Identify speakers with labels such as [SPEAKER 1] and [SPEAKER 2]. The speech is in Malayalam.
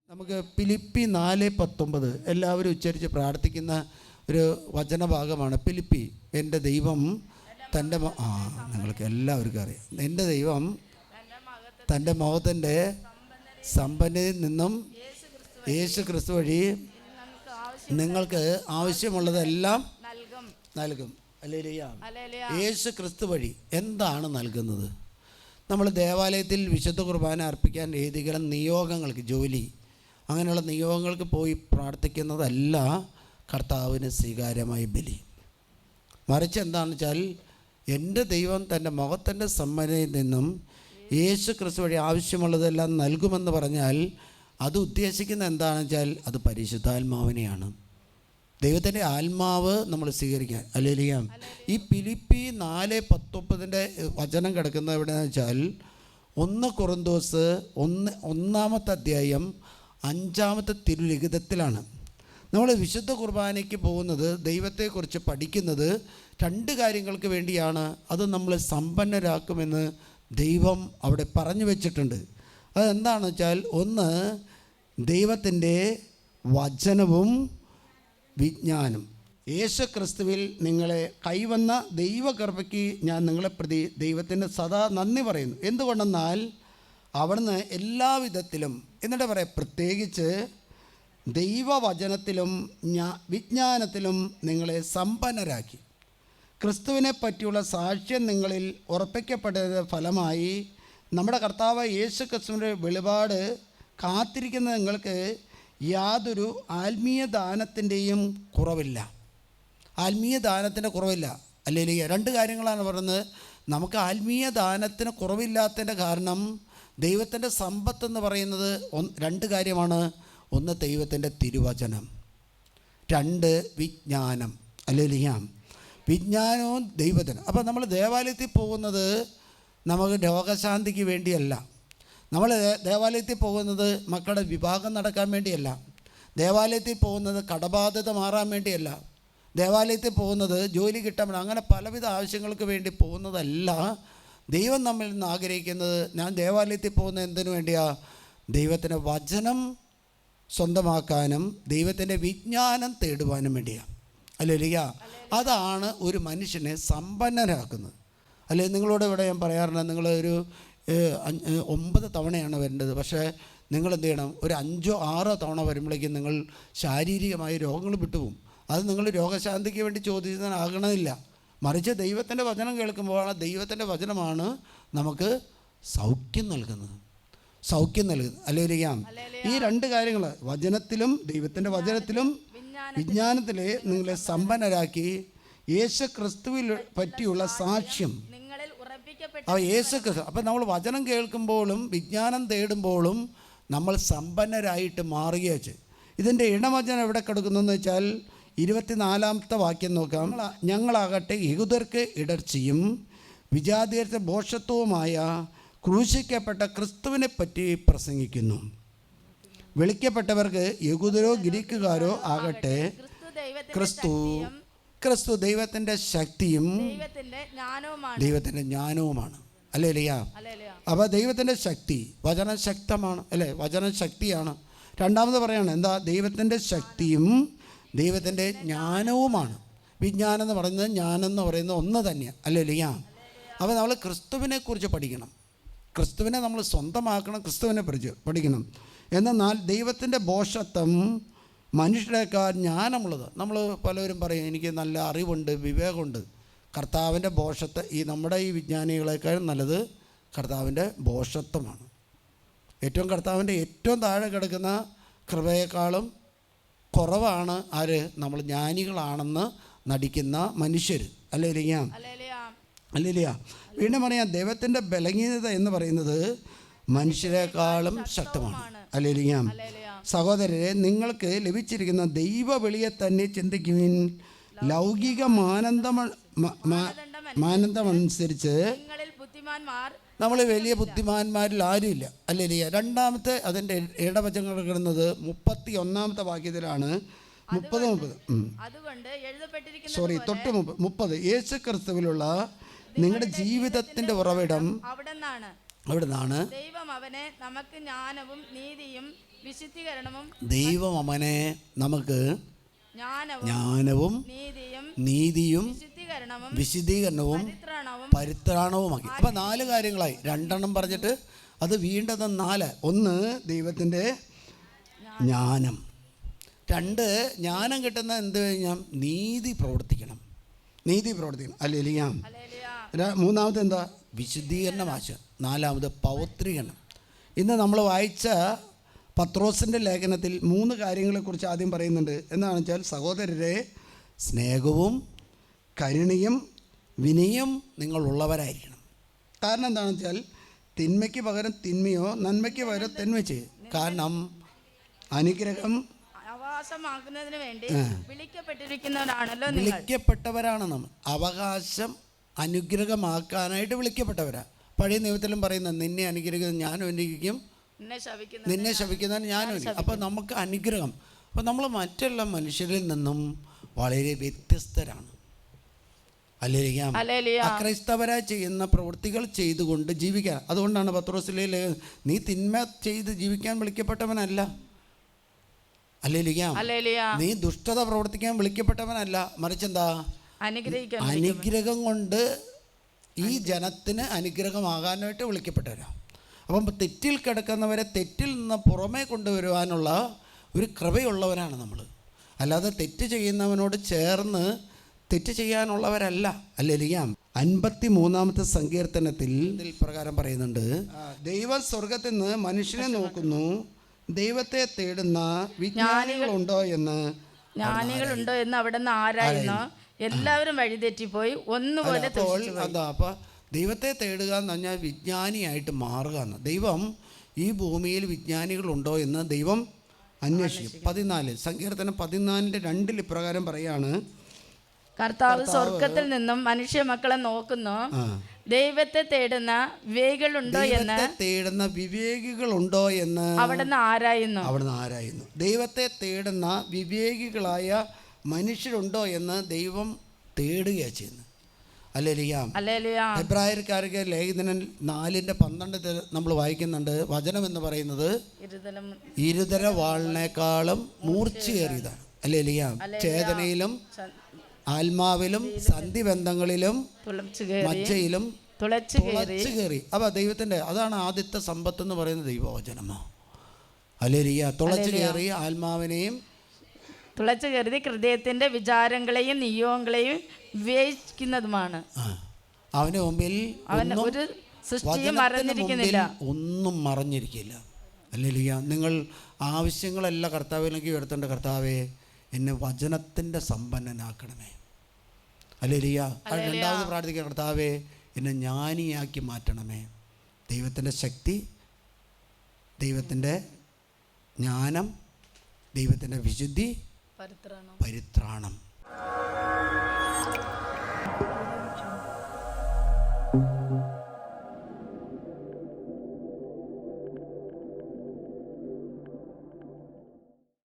[SPEAKER 1] നമുക്ക് ഫിലിപ്പി 4:19 എല്ലാവരും ഉച്ചരിച്ച് പ്രാർത്ഥിക്കുന്ന ഒരു വചനഭാഗമാണ്. ഫിലിപ്പി, എൻ്റെ ദൈവം തൻ്റെ നിങ്ങൾക്ക് എല്ലാവർക്കും അറിയാം, എൻ്റെ ദൈവം തൻ്റെ മഹത്വത്തിൻ്റെ സമ്പന്നതയിൽ നിന്നും യേശു ക്രിസ്തു വഴി നിങ്ങൾക്ക് ആവശ്യമുള്ളതെല്ലാം നൽകും. ഹല്ലേലൂയ. യേശു ക്രിസ്തു വഴി എന്താണ് നൽകുന്നത്? നമ്മൾ ദേവാലയത്തിൽ വിശുദ്ധ കുർബാന അർപ്പിക്കാൻ ഏതെങ്കിലും നിയോഗങ്ങൾക്ക്, ജോലി അങ്ങനെയുള്ള നിയോഗങ്ങൾക്ക് പോയി പ്രാർത്ഥിക്കുന്നതല്ല കർത്താവിന് സ്വീകാര്യമായ ബലി. മറിച്ച് എന്താണെന്ന് വെച്ചാൽ, എൻ്റെ ദൈവം തൻ്റെ മഹത്വത്തിൻ്റെ സമ്പന്നതയിൽ നിന്നും യേശു ക്രിസ്തു വഴി ആവശ്യമുള്ളതെല്ലാം നൽകുമെന്ന് പറഞ്ഞാൽ അത് ഉദ്ദേശിക്കുന്ന എന്താണെന്ന് വെച്ചാൽ അത് പരിശുദ്ധാത്മാവിനെയാണ്. ദൈവത്തിൻ്റെ ആത്മാവ് നമ്മൾ സ്വീകരിക്കാൻ. ഹല്ലേലൂയ. ഈ ഫിലിപ്പി 4:19 വചനം കിടക്കുന്നത് എവിടെയെന്ന് വെച്ചാൽ 1 കൊറിന്തോസ് 1-ാമത്തെ അധ്യായം 5-ാമത്തെ തിരുലിഖിതത്തിലാണ്. നമ്മൾ വിശുദ്ധ കുർബാനയ്ക്ക് പോകുന്നത്, ദൈവത്തെക്കുറിച്ച് പഠിക്കുന്നത് 2 കാര്യങ്ങൾക്ക് വേണ്ടിയാണ്. അത് നമ്മൾ സമ്പന്നരാക്കുമെന്ന് ദൈവം അവിടെ പറഞ്ഞു വെച്ചിട്ടുണ്ട്. അതെന്താണെന്ന് വെച്ചാൽ, ഒന്ന് ദൈവത്തിൻ്റെ വചനവും വിജ്ഞാനം. യേശു ക്രിസ്തുവിൽ നിങ്ങളെ കൈവന്ന ദൈവകൃപയ്ക്ക് ഞാൻ നിങ്ങളെ പ്രതി ദൈവത്തിന് സദാ നന്ദി പറയുന്നു. എന്തുകൊണ്ടെന്നാൽ അവിടുന്ന് എല്ലാവിധത്തിലും, എന്നിട്ട് പറയാം, പ്രത്യേകിച്ച് ദൈവവചനത്തിലും വിജ്ഞാനത്തിലും നിങ്ങളെ സമ്പന്നരാക്കി. ക്രിസ്തുവിനെ പറ്റിയുള്ള സാക്ഷ്യം നിങ്ങളിൽ ഉറപ്പിക്കപ്പെട്ടതിൻ്റെ ഫലമായി നമ്മുടെ കർത്താവ് യേശു ക്രിസ്തുവിൻ്റെ വെളിപാട് കാത്തിരിക്കുന്ന നിങ്ങൾക്ക് യാതൊരു ആത്മീയ ദാനത്തിൻ്റെയും കുറവില്ല. ആത്മീയ ദാനത്തിൻ്റെ കുറവില്ല. അല്ലെങ്കിൽ 2 കാര്യങ്ങളാണ് പറയുന്നത്. നമുക്ക് ആത്മീയ ദാനത്തിന് കുറവില്ലാത്തതിൻ്റെ കാരണം ദൈവത്തിൻ്റെ സമ്പത്തെന്ന് പറയുന്നത് 2 കാര്യമാണ്. ഒന്ന് ദൈവത്തിൻ്റെ തിരുവചനം, 2 വിജ്ഞാനം. അല്ലെങ്കിൽ വിജ്ഞാനവും ദൈവത്തിന്. അപ്പോൾ നമ്മൾ ദേവാലയത്തിൽ പോകുന്നത് നമുക്ക് രോഗശാന്തിക്ക് വേണ്ടിയല്ല. നമ്മൾ ദേവാലയത്തിൽ പോകുന്നത് മക്കളുടെ വിവാഹം നടക്കാൻ വേണ്ടിയല്ല. ദേവാലയത്തിൽ പോകുന്നത് കടബാധ്യത മാറാൻ വേണ്ടിയല്ല. ദേവാലയത്തിൽ പോകുന്നത് ജോലി കിട്ടാൻ വേണ്ടി, അങ്ങനെ പലവിധ ആവശ്യങ്ങൾക്ക് വേണ്ടി പോകുന്നതല്ല. ദൈവം നമ്മിൽ നിന്ന് ആഗ്രഹിക്കുന്നത്, ഞാൻ ദേവാലയത്തിൽ പോകുന്നത് എന്തിനു വേണ്ടിയാണ്? ദൈവത്തിൻ്റെ വചനം സ്വന്തമാക്കാനും ദൈവത്തിൻ്റെ വിജ്ഞാനം തേടുവാനും വേണ്ടിയാണ്. ഹല്ലേലൂയ. അതാണ് ഒരു മനുഷ്യനെ സമ്പന്നനാക്കുന്നത്. അല്ലെങ്കിൽ നിങ്ങളോട് ഇവിടെ ഞാൻ പറയാറുണ്ട്, നിങ്ങൾ ഒരു 9 തവണയാണ് വരേണ്ടത്. പക്ഷേ നിങ്ങൾ എന്ത് ചെയ്യണം? ഒരു 5-6 തവണ വരുമ്പോഴേക്കും നിങ്ങൾ ശാരീരികമായ രോഗങ്ങൾ വിട്ടുപോകും. അത് നിങ്ങൾ രോഗശാന്തിക്ക് വേണ്ടി ചോദിച്ചതിനാകണമെന്നില്ല. മറിച്ച് ദൈവത്തിൻ്റെ വചനം കേൾക്കുമ്പോഴാണ്, ദൈവത്തിൻ്റെ വചനമാണ് നമുക്ക് സൗഖ്യം നൽകുന്നത്. ഹല്ലേലൂയ. ഈ 2 കാര്യങ്ങൾ, വചനത്തിലും ദൈവത്തിൻ്റെ വചനത്തിലും വിജ്ഞാനത്തിലെ നിങ്ങളെ സമ്പന്നരാക്കി യേശു ക്രിസ്തുവിൽ പറ്റിയുള്ള സാക്ഷ്യം യേശു ക്രിസ്തു. അപ്പം നമ്മൾ വചനം കേൾക്കുമ്പോഴും വിജ്ഞാനം തേടുമ്പോഴും നമ്മൾ സമ്പന്നരായിട്ട് മാറുകയാണ്. ഇതിൻ്റെ ഇണവചനം എവിടെ കിടക്കുന്നതെന്ന് വെച്ചാൽ 24-ാമത്തെ വാക്യം നോക്കാം. ഞങ്ങളാകട്ടെ യഹൂദർക്ക് ഇടർച്ചയും വിജാതിയർക്ക് ഭോഷത്വവുമായ ക്രൂശിക്കപ്പെട്ട ക്രിസ്തുവിനെ പറ്റി പ്രസംഗിക്കുന്നു. വിളിക്കപ്പെട്ടവർക്ക് യഹൂദരോ ഗ്രീക്കുകാരോ ആകട്ടെ ക്രിസ്തു ദൈവത്തിൻ്റെ ശക്തിയും ദൈവത്തിൻ്റെ ജ്ഞാനവുമാണ്. ഹല്ലേലൂയ. അപ്പോൾ ദൈവത്തിൻ്റെ ശക്തി, വചനം ശക്തമാണ് അല്ലേ? വചനം ശക്തിയാണ്. രണ്ടാമത് പറയാണ് എന്താ? ദൈവത്തിൻ്റെ ശക്തിയും ദൈവത്തിൻ്റെ ജ്ഞാനവുമാണ്. വിജ്ഞാനം എന്ന് പറയുന്നത്, ജ്ഞാനം എന്ന് പറയുന്നത് ഒന്ന് തന്നെയാണ്. ഹല്ലേലൂയ. അപ്പോൾ നമ്മൾ ക്രിസ്തുവിനെക്കുറിച്ച് പഠിക്കണം, ക്രിസ്തുവിനെ നമ്മൾ സ്വന്തമാക്കണം, ക്രിസ്തുവിനെ പഠിക്കണം. എന്നാൽ ദൈവത്തിൻ്റെ ഭോഷത്വം മനുഷ്യരെക്കാൾ ജ്ഞാനമുള്ളത്. നമ്മൾ പലരും പറയും, എനിക്ക് നല്ല അറിവുണ്ട്, വിവേകമുണ്ട്. കർത്താവിൻ്റെ ഭോഷത്വം, നമ്മുടെ ഈ വിജ്ഞാനികളെക്കാൾ നല്ലത് കർത്താവിൻ്റെ ഭോഷത്വമാണ്. കർത്താവിൻ്റെ ഏറ്റവും താഴെ കിടക്കുന്ന കൃപയേക്കാളും കുറവാണ് നമ്മൾ ജ്ഞാനികളാണെന്ന് നടിക്കുന്ന മനുഷ്യർ. ഹല്ലേലൂയ. ഹല്ലേലൂയ. വീണ്ടും പറയാം, ദൈവത്തിൻ്റെ ബലഹീനത എന്ന് പറയുന്നത് മനുഷ്യരെക്കാളും ശക്തമാണ്. ഹല്ലേലൂയ. സഹോദരരെ, നിങ്ങൾക്ക് ലഭിച്ചിരിക്കുന്ന ദൈവവിളിയെ തന്നെ ചിന്തിക്കുവിൻ. ലൗകിക മാനദണ്ഡമനുസരിച്ച് നമ്മൾ വലിയ ബുദ്ധിമാന്മാരിൽ ആരുമില്ല. ഹല്ലേലൂയ. രണ്ടാമത്തെ അതിൻ്റെ ഇടവചനങ്ങൾ കിടന്നത് 31-ാമത്തെ വാക്യത്തിലാണ്. 30 യേശു ക്രിസ്തുവിലുള്ള നിങ്ങളുടെ ജീവിതത്തിൻ്റെ ഉറവിടം അവിടെ നിന്നാണ്.
[SPEAKER 2] ദൈവം അവനെ നമുക്ക് ജ്ഞാനവും നീതിയും വിശുദ്ധീകരണവും
[SPEAKER 1] ദൈവം അവനെ നമുക്ക്
[SPEAKER 2] ജ്ഞാനവും
[SPEAKER 1] ജ്ഞാനവും
[SPEAKER 2] നീതിയും
[SPEAKER 1] നീതിയും
[SPEAKER 2] വിശുദ്ധീകരണവും
[SPEAKER 1] പരിത്രാണവുമാക്കി. അപ്പം 4 കാര്യങ്ങളായി. 2 പറഞ്ഞിട്ട് അത് വീണ്ടത് 4. 1 ദൈവത്തിൻ്റെ ജ്ഞാനം. 2 ജ്ഞാനം കിട്ടുന്ന എന്ത് കഴിഞ്ഞാൽ നീതി പ്രവർത്തിക്കണം. അല്ലേലിയാ. 3 എന്താ? വിശുദ്ധീകരണം ആശ. 4 പൗത്രീകരണം. ഇന്ന് നമ്മൾ വായിച്ച പത്രോസിൻ്റെ ലേഖനത്തിൽ 3 കാര്യങ്ങളെക്കുറിച്ച് ആദ്യം പറയുന്നുണ്ട്. എന്താണെന്ന് വെച്ചാൽ, സഹോദരരെ, സ്നേഹവും കരുണയും വിനയം നിങ്ങളുള്ളവരായിരിക്കണം. കാരണം എന്താണെന്ന് വെച്ചാൽ, തിന്മയ്ക്ക് പകരം തിന്മയോ നന്മയ്ക്ക് പകരം തിന്മ ചെയ്യും. കാരണം അനുഗ്രഹം
[SPEAKER 2] അവകാശമാക്കുന്നതിന് വേണ്ടി വിളിക്കപ്പെട്ടിരിക്കുന്നവരാണല്ലോ.
[SPEAKER 1] വിളിക്കപ്പെട്ടവരാണ് നമ്മൾ. അവകാശം അനുഗ്രഹമാക്കാനായിട്ട് വിളിക്കപ്പെട്ടവരാ. പഴയ നിയമത്തിലും പറയുന്നത്, നിന്നെ അനുഗ്രഹിക്കുന്നത് ഞാനും അനുഗ്രഹിക്കും, നിന്നെ ശപിക്കുന്നതിന് ഞാനും. അപ്പം നമുക്ക് അനുഗ്രഹം. അപ്പം നമ്മൾ മറ്റുള്ള മനുഷ്യരിൽ നിന്നും വളരെ വ്യത്യസ്തരാണ്. അല്ലേലിയാം. അക്രൈസ്തവരായി ചെയ്യുന്ന പ്രവൃത്തികൾ ചെയ്തുകൊണ്ട് ജീവിക്കാൻ. അതുകൊണ്ടാണ് പത്രോസിലെ, നീ തിന്മ ചെയ്ത് ജീവിക്കാൻ വിളിക്കപ്പെട്ടവനല്ല. അല്ലേലിയാം. നീ ദുഷ്ടത പ്രവർത്തിക്കാൻ വിളിക്കപ്പെട്ടവനല്ല. മറിച്ചെന്താ? അനുഗ്രഹം കൊണ്ട് ഈ ജനത്തിന് അനുഗ്രഹമാകാനായിട്ട് വിളിക്കപ്പെട്ടവരാ. അപ്പം തെറ്റിൽ കിടക്കുന്നവരെ തെറ്റിൽ നിന്ന് പുറമേ കൊണ്ടുവരുവാനുള്ള ഒരു കൃപയുള്ളവരാണ് നമ്മൾ. അല്ലാതെ തെറ്റ് ചെയ്യുന്നവനോട് ചേർന്ന് തെറ്റ് ചെയ്യാനുള്ളവരല്ല. അല്ലേലിയാം. 53-ാമത്തെ സങ്കീർത്തനത്തിൽ പ്രകാരം പറയുന്നുണ്ട്, ദൈവം സ്വർഗത്തിൽ നിന്ന് മനുഷ്യനെ നോക്കുന്നു, ദൈവത്തെ തേടുന്ന വിജ്ഞാനികളുണ്ടോ എന്ന്
[SPEAKER 2] അവിടെ നിന്ന് ആരായിരുന്നു. എല്ലാവരും വഴിതെറ്റിപ്പോയി, ഒന്നുപോലെ.
[SPEAKER 1] അപ്പം ദൈവത്തെ തേടുക എന്ന് പറഞ്ഞാൽ വിജ്ഞാനിയായിട്ട് മാറുക എന്ന്. ദൈവം ഈ ഭൂമിയിൽ വിജ്ഞാനികളുണ്ടോ എന്ന് ദൈവം അന്വേഷിക്കും. 14 സങ്കീർത്തനം 14:2 ഇപ്രകാരം പറയാണ്,
[SPEAKER 2] കർത്താവ് സ്വർഗത്തിൽ നിന്നും മനുഷ്യ മക്കളെ നോക്കുന്നു, ദൈവത്തെ തേടുന്ന വിവേകികളുണ്ടോ എന്ന് അവിടുന്ന് ആരായുന്നു. ദൈവത്തെ തേടുന്ന വിവേകികളായ മനുഷ്യരുണ്ടോ എന്ന് ദൈവം തേടുകയാണ് ചെയ്യുന്നത്. അല്ലേലിയാം. ഹെബ്രായർക്കാർക്ക് ലേഖനം 4:12 നമ്മൾ വായിക്കുന്നുണ്ട്. വചനം എന്ന് പറയുന്നത് ഇരുതര വാളിനേക്കാളും മൂർച്ചയേറിയതാണ്. അല്ലേലിയാം. ചേതനയിലും ആത്മാവിലും സന്ധിബന്ധങ്ങളിലും മജ്ജയിലും തുളച്ചു കയറി. അപ്പം ദൈവത്തിൻ്റെ അതാണ് ആദ്യത്തെ സമ്പത്ത് എന്ന് പറയുന്നത്, ദൈവവചനമോ. അല്ലേലിയാ. തുളച്ചു കയറി ആത്മാവിനെയും തുളച്ചു കയറി ഹൃദയത്തിൻ്റെ വിചാരങ്ങളെയും നിയോഗങ്ങളെയും വിവേചിക്കുന്നതുമാണ്.
[SPEAKER 1] അവന് മുമ്പിൽ
[SPEAKER 2] ഒരു സൃഷ്ടിയും മറഞ്ഞിരിക്കുന്നില്ല,
[SPEAKER 1] ഒന്നും മറഞ്ഞിരിക്കില്ല. അല്ലേലിയാ. നിങ്ങൾ ആവശ്യങ്ങളെല്ലാം കർത്താവിലേക്ക് ഉയർത്തേണ്ട. കർത്താവേ, എന്നെ വചനത്തിൻ്റെ സമ്പന്നനാക്കണമേ. അല്ലേലിയാ. 2ാമത് പ്രാർത്ഥിക്കുക, കർത്താവേ, എന്നെ ജ്ഞാനിയാക്കി മാറ്റണമേ. ദൈവത്തിൻ്റെ ശക്തി, ദൈവത്തിൻ്റെ ജ്ഞാനം, ദൈവത്തിൻ്റെ വിശുദ്ധി, പരിത്രാണം.